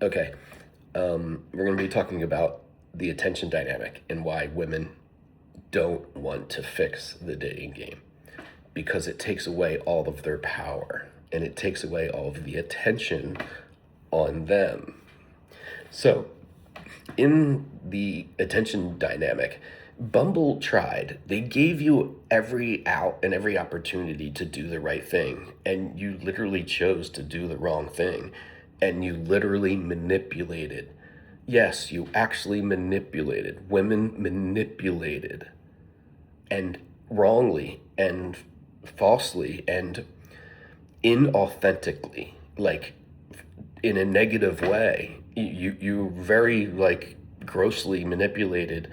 Okay, we're going to be talking about the attention dynamic and why women don't want to fix the dating game because it takes away all of their power and it takes away all of the attention on them. So, in the attention dynamic, Bumble tried. They gave you every out and every opportunity to do the right thing, and you literally chose to do the wrong thing, and you literally manipulated. Yes, you actually manipulated. Women manipulated, and wrongly, and falsely, and inauthentically, like in a negative way. You very like grossly manipulated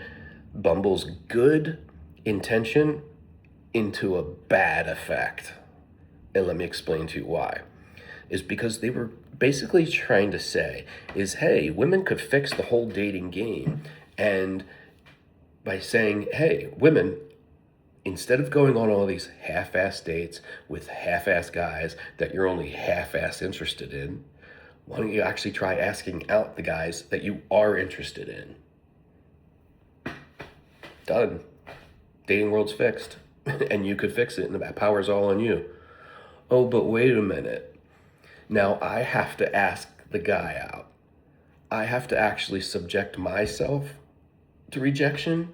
Bumble's good intention into a bad effect. And let me explain to you why. Is because they were basically trying to say is, hey, women could fix the whole dating game, and by saying, hey, women, instead of going on all these half-ass dates with half-ass guys that you're only half-ass interested in, why don't you actually try asking out the guys that you are interested in? Done. Dating world's fixed. And you could fix it, and that power's all on you. Oh, but wait a minute. Now I have to ask the guy out. I have to actually subject myself to rejection?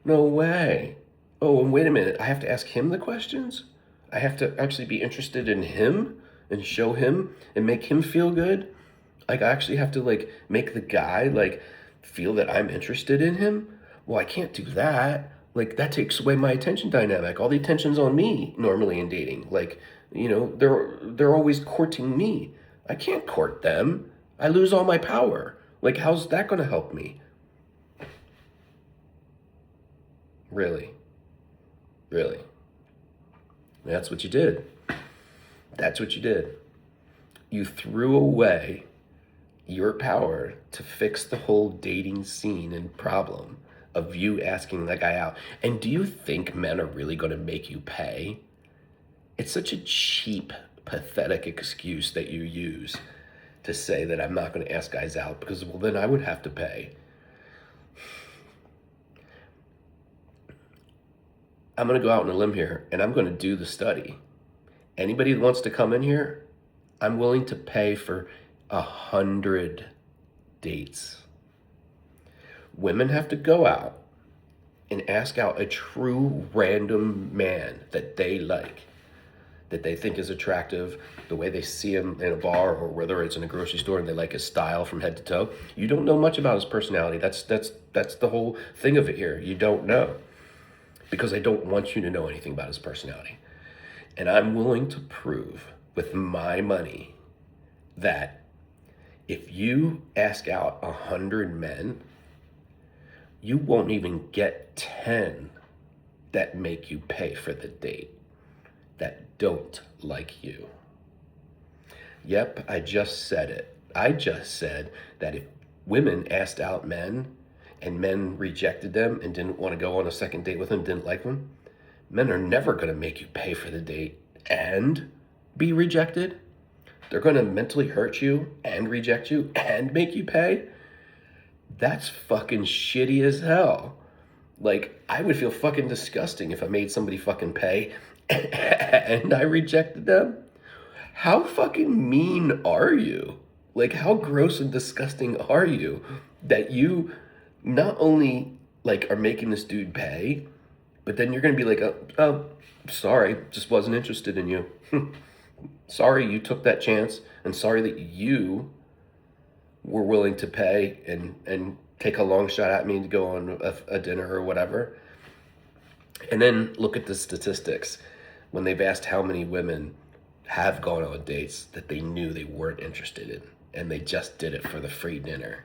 No way. Oh, and wait a minute. I have to ask him the questions? I have to actually be interested in him and show him and make him feel good? Like, I actually have to, like, make the guy, like, feel that I'm interested in him? Well, I can't do that. Like, that takes away my attention dynamic. All the attention's on me normally in dating. Like, they're always courting me. I can't court them. I lose all my power. Like, how's that going to help me? Really? Really? That's what you did. That's what you did. You threw away your power to fix the whole dating scene and problem of you asking that guy out. And do you think men are really going to make you pay? It's such a cheap, pathetic excuse that you use to say that I'm not going to ask guys out because, well, then I would have to pay. I'm going to go out on a limb here and I'm going to do the study. Anybody that wants to come in here, I'm willing to pay for 100 dates. Women have to go out and ask out a true random man that they like, that they think is attractive, the way they see him in a bar or whether it's in a grocery store and they like his style from head to toe. You don't know much about his personality. That's the whole thing of it here. You don't know, because I don't want you to know anything about his personality. And I'm willing to prove with my money that if you ask out 100 men, you won't even get 10 that make you pay for the date, that don't like you. Yep, I just said it. I just said that if women asked out men and men rejected them and didn't want to go on a second date with them, didn't like them, men are never going to make you pay for the date and be rejected. They're going to mentally hurt you and reject you and make you pay. That's fucking shitty as hell. Like, I would feel fucking disgusting if I made somebody fucking pay and I rejected them. How fucking mean are you? Like, how gross and disgusting are you that you not only like are making this dude pay, but then you're gonna be like, oh, sorry, just wasn't interested in you. Sorry you took that chance, and sorry that you were willing to pay and take a long shot at me to go on a dinner or whatever. And then look at the statistics. When they've asked how many women have gone on dates that they knew they weren't interested in, and they just did it for the free dinner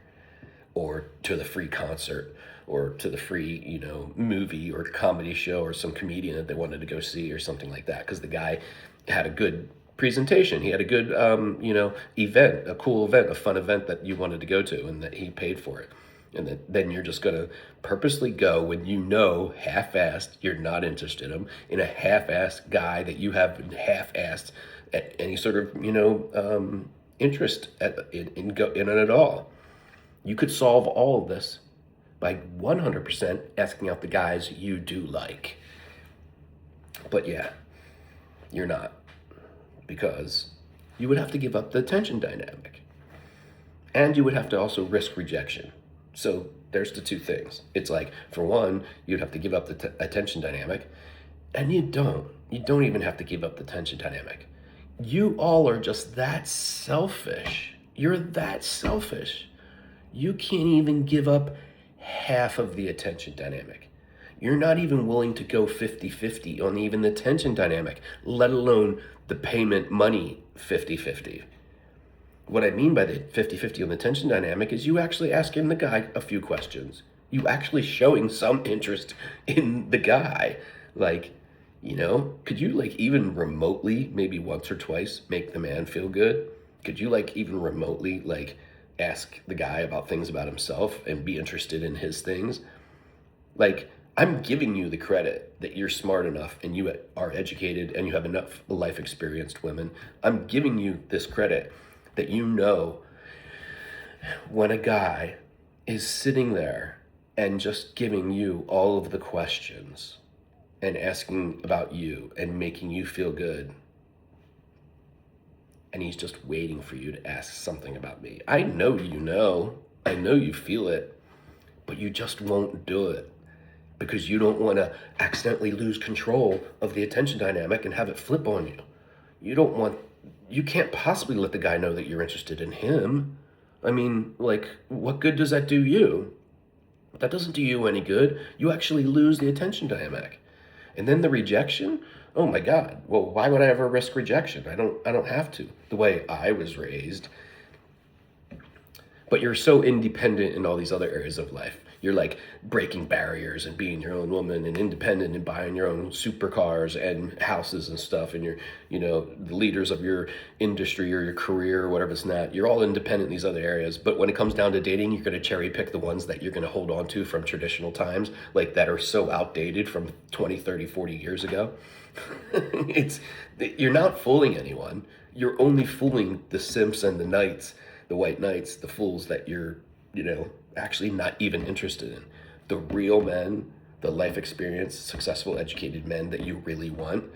or to the free concert or to the free, movie or comedy show or some comedian that they wanted to go see or something like that, because the guy had a good presentation. He had a good, event, a cool event, a fun event that you wanted to go to, and that he paid for it. And then you're just going to purposely go when you know half-assed you're not interested in a half-assed guy that you have half-assed any sort of, interest in it at all. You could solve all of this by 100% asking out the guys you do like. But yeah, you're not, because you would have to give up the attention dynamic. And you would have to also risk rejection. So there's the two things. It's like, for one, you'd have to give up the attention dynamic, and you don't. You don't even have to give up the attention dynamic. You all are just that selfish. You're that selfish. You can't even give up half of the attention dynamic. You're not even willing to go 50-50 on even the attention dynamic, let alone the payment money 50-50. What I mean by the 50-50 on the attention dynamic is you actually asking the guy a few questions. You actually showing some interest in the guy. Like, could you like even remotely, maybe once or twice, make the man feel good? Could you like even remotely like ask the guy about things about himself and be interested in his things? Like, I'm giving you the credit that you're smart enough and you are educated and you have enough life experienced women. I'm giving you this credit that when a guy is sitting there and just giving you all of the questions and asking about you and making you feel good, and he's just waiting for you to ask something about me. I know I know you feel it, but you just won't do it because you don't want to accidentally lose control of the attention dynamic and have it flip on you. You can't possibly let the guy know that you're interested in him. I mean, like, what good does that do you? That doesn't do you any good. You actually lose the attention dynamic. And then the rejection, oh my God. Well, why would I ever risk rejection? I don't have to. The way I was raised. But you're so independent in all these other areas of life. You're like breaking barriers and being your own woman and independent and buying your own supercars and houses and stuff. And you're, the leaders of your industry or your career or whatever it's not. You're all independent in these other areas. But when it comes down to dating, you're going to cherry pick the ones that you're going to hold on to from traditional times, like that are so outdated from 20, 30, 40 years ago. You're not fooling anyone. You're only fooling the simps and the knights, the white knights, the fools that you're, actually not even interested in. The real men, the life experience, successful, educated men that you really want,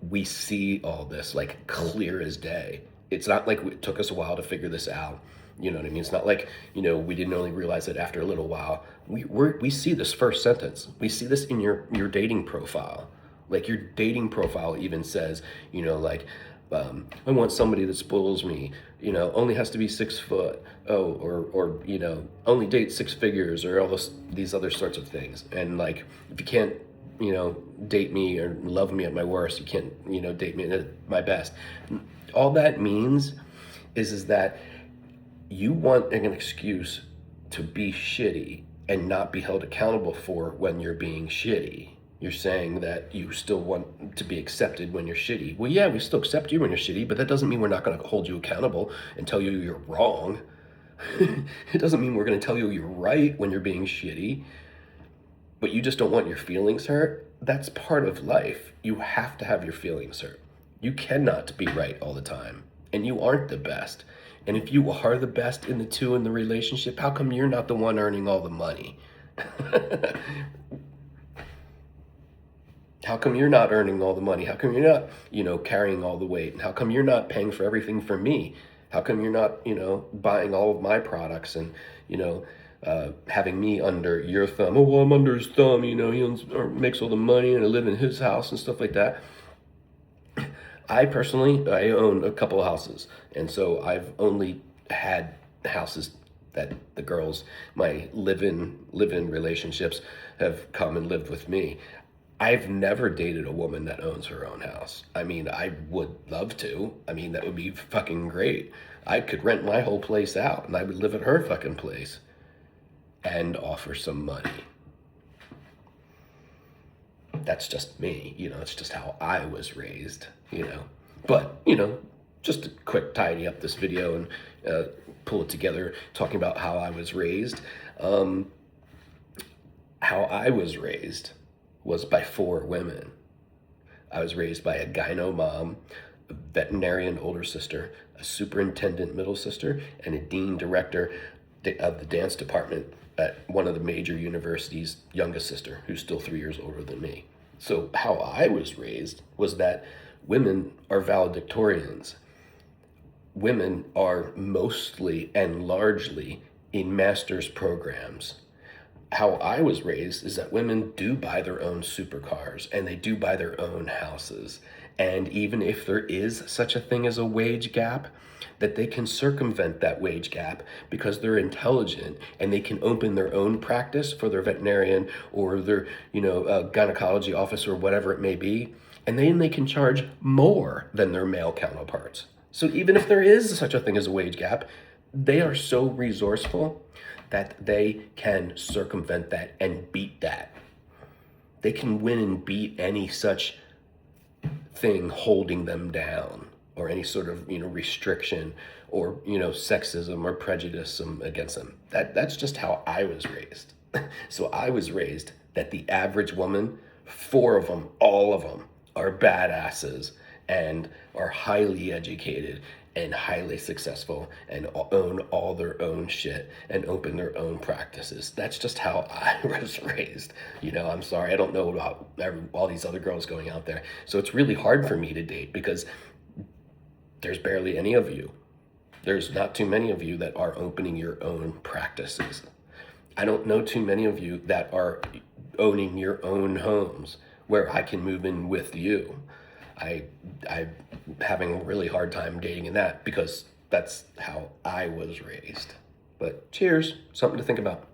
we see all this like clear as day. It's not like it took us a while to figure this out. You know what I mean? It's not like, we didn't only realize it after a little while. We see this first sentence. We see this in your dating profile. Like your dating profile even says, I want somebody that spoils me, only has to be 6 foot. Oh, or only date 6 figures, or all these other sorts of things. And like, if you can't, date me or love me at my worst, you can't, date me at my best. All that means is that you want an excuse to be shitty and not be held accountable for when you're being shitty. You're saying that you still want to be accepted when you're shitty. Well, yeah, we still accept you when you're shitty, but that doesn't mean we're not going to hold you accountable and tell you you're wrong. It doesn't mean we're going to tell you you're right when you're being shitty, but you just don't want your feelings hurt. That's part of life. You have to have your feelings hurt. You cannot be right all the time, and you aren't the best. And if you are the best in the relationship, how come you're not the one earning all the money? How come you're not earning all the money? How come you're not, carrying all the weight? And how come you're not paying for everything for me? How come you're not, buying all of my products and, having me under your thumb? Oh, well, I'm under his thumb, he makes all the money and I live in his house and stuff like that. I own a couple of houses. And so I've only had houses that the girls, my live-in relationships, have come and lived with me. I've never dated a woman that owns her own house. I mean, I would love to. I mean, that would be fucking great. I could rent my whole place out and I would live at her fucking place and offer some money. That's just me, it's just how I was raised, But, just to quick tidy up this video and pull it together, talking about how I was raised. How I was raised was by 4 women. I was raised by a gyno mom, a veterinarian older sister, a superintendent middle sister, and a dean director of the dance department at one of the major universities' youngest sister, who's still 3 years older than me. So how I was raised was that women are valedictorians. Women are mostly and largely in master's programs. How I was raised is that women do buy their own supercars and they do buy their own houses. And even if there is such a thing as a wage gap, that they can circumvent that wage gap because they're intelligent and they can open their own practice for their veterinarian or their, gynecology office or whatever it may be. And then they can charge more than their male counterparts. So even if there is such a thing as a wage gap, they are so resourceful that they can circumvent that and beat that. They can win and beat any such thing holding them down or any sort of, restriction or, sexism or prejudice against them. That's just how I was raised. So I was raised that the average woman, 4 of them, all of them, are badasses and are highly educated and highly successful and own all their own shit and open their own practices. That's just how I was raised. I'm sorry, I don't know about all these other girls going out there. So it's really hard for me to date because there's barely any of you. There's not too many of you that are opening your own practices. I don't know too many of you that are owning your own homes where I can move in with you. I'm having a really hard time dating in that because that's how I was raised. But cheers, something to think about.